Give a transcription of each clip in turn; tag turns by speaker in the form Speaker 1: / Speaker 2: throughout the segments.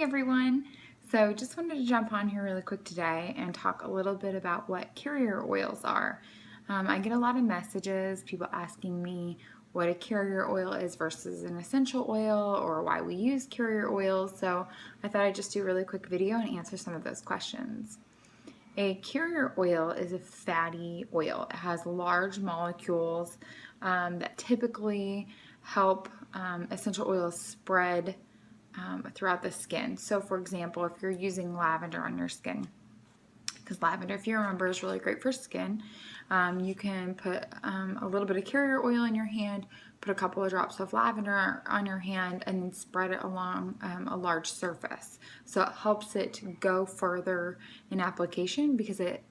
Speaker 1: everyone. So just wanted to jump on here really quick today and talk a little bit about what carrier oils are. I get a lot of messages, people asking me what a carrier oil is versus an essential oil or why we use carrier oils. So I thought I'd just do a really quick video and answer some of those questions. A carrier oil is a fatty oil. It has large molecules that typically help essential oils spread throughout the skin. So for example, if you're using lavender on your skin, because lavender, if you remember, is really great for skin, you can put a little bit of carrier oil in your hand, put a couple of drops of lavender on your hand, and then spread it along a large surface. So it helps it to go further in application because it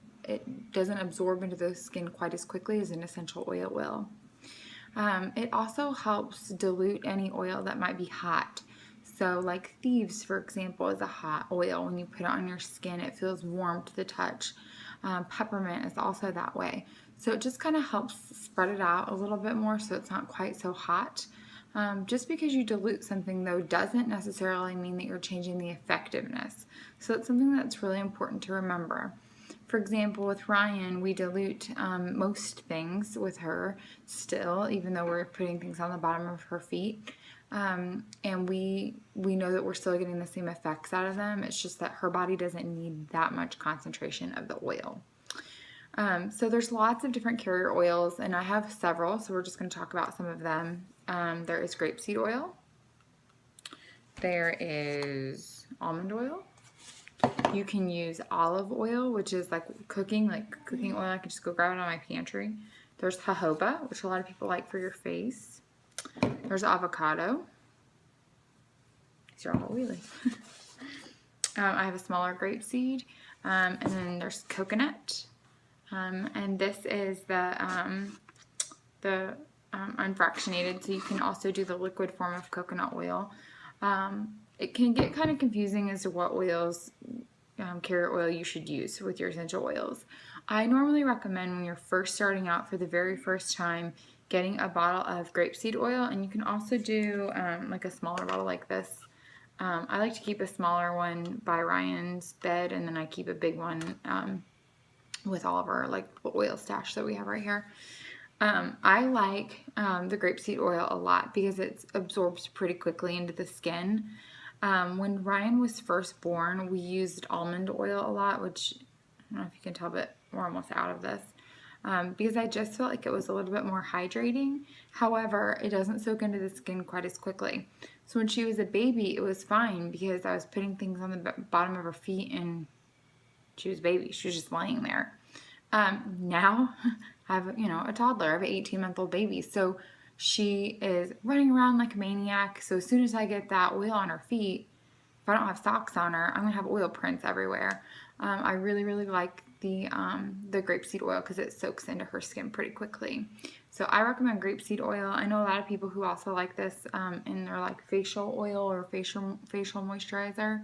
Speaker 1: doesn't absorb into the skin quite as quickly as an essential oil will. It also helps dilute any oil that might be hot. So like thieves, for example, is a hot oil. When you put it on your skin, it feels warm to the touch. Peppermint is also that way. So it just kind of helps spread it out a little bit more so it's not quite so hot. Just because you dilute something, though, doesn't necessarily mean that you're changing the effectiveness. So it's something that's really important to remember. For example, with Ryan, we dilute most things with her still, even though we're putting things on the bottom of her feet. And we know that we're still getting the same effects out of them. It's just that her body doesn't need that much concentration of the oil. So there's lots of different carrier oils, and I have several, so we're just going to talk about some of them. There is grapeseed oil. There is almond oil. You can use olive oil, which is like cooking oil. I can just go grab it out of my pantry. There's jojoba, which a lot of people like for your face. There's avocado. These are all oily. I have a smaller grapeseed. And then there's coconut. And this is the unfractionated, so you can also do the liquid form of coconut oil. It can get kind of confusing as to what oils, carrier oil you should use with your essential oils. I normally recommend when you're first starting out for the very first time, getting a bottle of grapeseed oil, and you can also do like a smaller bottle like this. I like to keep a smaller one by Ryan's bed, and then I keep a big one with all of our like oil stash that we have right here. I like the grapeseed oil a lot because it absorbs pretty quickly into the skin. When Ryan was first born, we used almond oil a lot, which I don't know if you can tell, but we're almost out of this. Because I just felt like it was a little bit more hydrating. However, it doesn't soak into the skin quite as quickly. So when she was a baby, it was fine because I was putting things on the bottom of her feet and she was a baby. She was just laying there. Now I have, a toddler. I have an 18-month-old baby. So she is running around like a maniac. So as soon as I get that oil on her feet, if I don't have socks on her, I'm going to have oil prints everywhere. I really, really like the grapeseed oil because it soaks into her skin pretty quickly. So I recommend grapeseed oil. I know a lot of people who also like this in their like facial oil or facial moisturizer.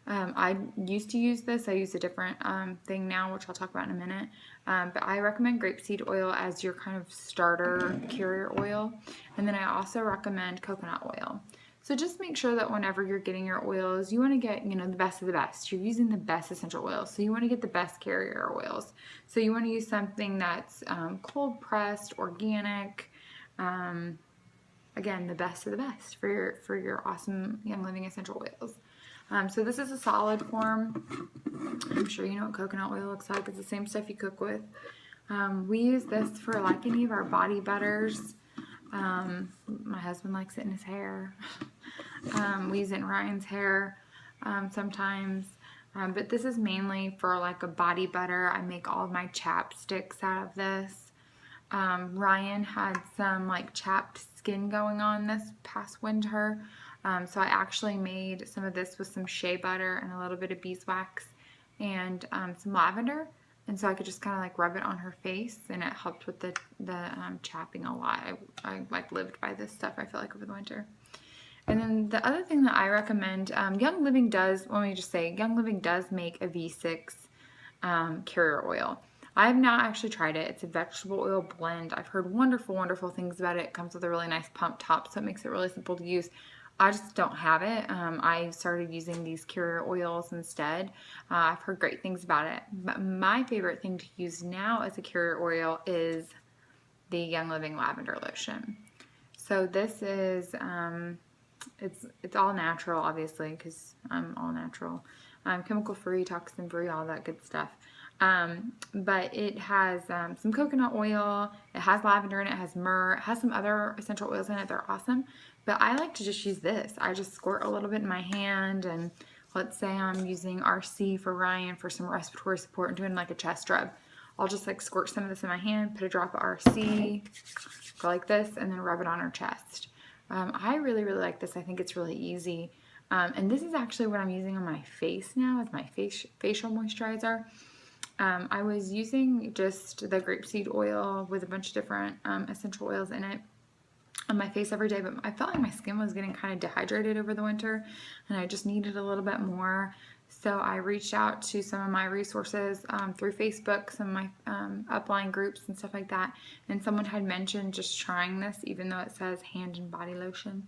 Speaker 1: I used to use this. I use a different thing now, which I'll talk about in a minute. But I recommend grapeseed oil as your kind of starter carrier oil. And then I also recommend coconut oil. So just make sure that whenever you're getting your oils, you want to get, the best of the best. You're using the best essential oils. So you want to get the best carrier oils. So you want to use something that's cold pressed, organic, again, the best of the best for your awesome Young Living essential oils. So this is a solid form. I'm sure you know what coconut oil looks like. It's the same stuff you cook with. We use this for like any of our body butters. My husband likes it in his hair. We use it in Ryan's hair sometimes. But this is mainly for like a body butter. I make all of my chapsticks out of this. Ryan had some like chapped skin going on this past winter. So I actually made some of this with some shea butter and a little bit of beeswax and some lavender. And so I could just kind of like rub it on her face, and it helped with the chapping a lot. I like lived by this stuff, I feel like, over the winter. And then the other thing that I recommend, Young Living does make a V6 carrier oil. I have not actually tried it. It's a vegetable oil blend. I've heard wonderful, wonderful things about it. It comes with a really nice pump top, so it makes it really simple to use. I just don't have it. I started using these carrier oils instead. I've heard great things about it. But my favorite thing to use now as a carrier oil is the Young Living Lavender Lotion. So this is, it's all natural, obviously, because I'm all natural. Chemical free, toxin free, all that good stuff. But it has some coconut oil, it has lavender in it, it has myrrh, it has some other essential oils in it. They're awesome. But I like to just use this. I just squirt a little bit in my hand, and let's say I'm using RC for Ryan for some respiratory support and doing like a chest rub. I'll just like squirt some of this in my hand, put a drop of RC, go like this, and then rub it on her chest. I really, really like this. I think it's really easy. And this is actually what I'm using on my face now as my facial moisturizer. I was using just the grapeseed oil with a bunch of different essential oils in it on my face every day, but I felt like my skin was getting kind of dehydrated over the winter and I just needed a little bit more. So I reached out to some of my resources through Facebook, some of my upline groups and stuff like that, and someone had mentioned just trying this even though it says hand and body lotion.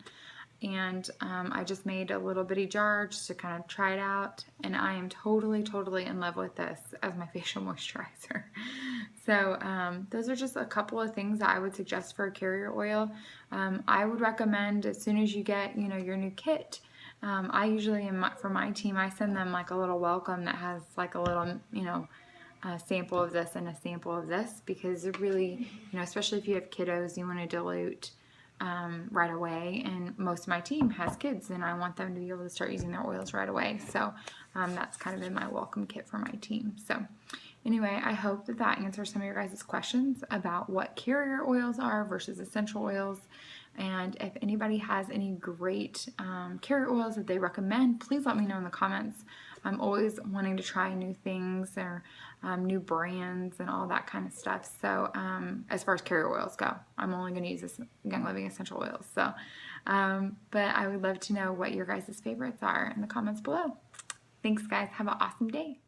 Speaker 1: And I just made a little bitty jar just to kind of try it out, and I am totally in love with this as my facial moisturizer. So those are just a couple of things that I would suggest for a carrier oil. I would recommend as soon as you get your new kit, I usually for my team I send them like a little welcome that has like a little a sample of this and a sample of this, because it really, especially if you have kiddos, you want to dilute right away, and most of my team has kids and I want them to be able to start using their oils right away. So that's kind of in my welcome kit for my team. So anyway, I hope that answers some of your guys' questions about what carrier oils are versus essential oils. And if anybody has any great carrier oils that they recommend, please let me know in the comments. I'm always wanting to try new things or new brands and all that kind of stuff. So as far as carrier oils go, I'm only going to use this Young Living essential oils. So, but I would love to know what your guys' favorites are in the comments below. Thanks, guys. Have an awesome day.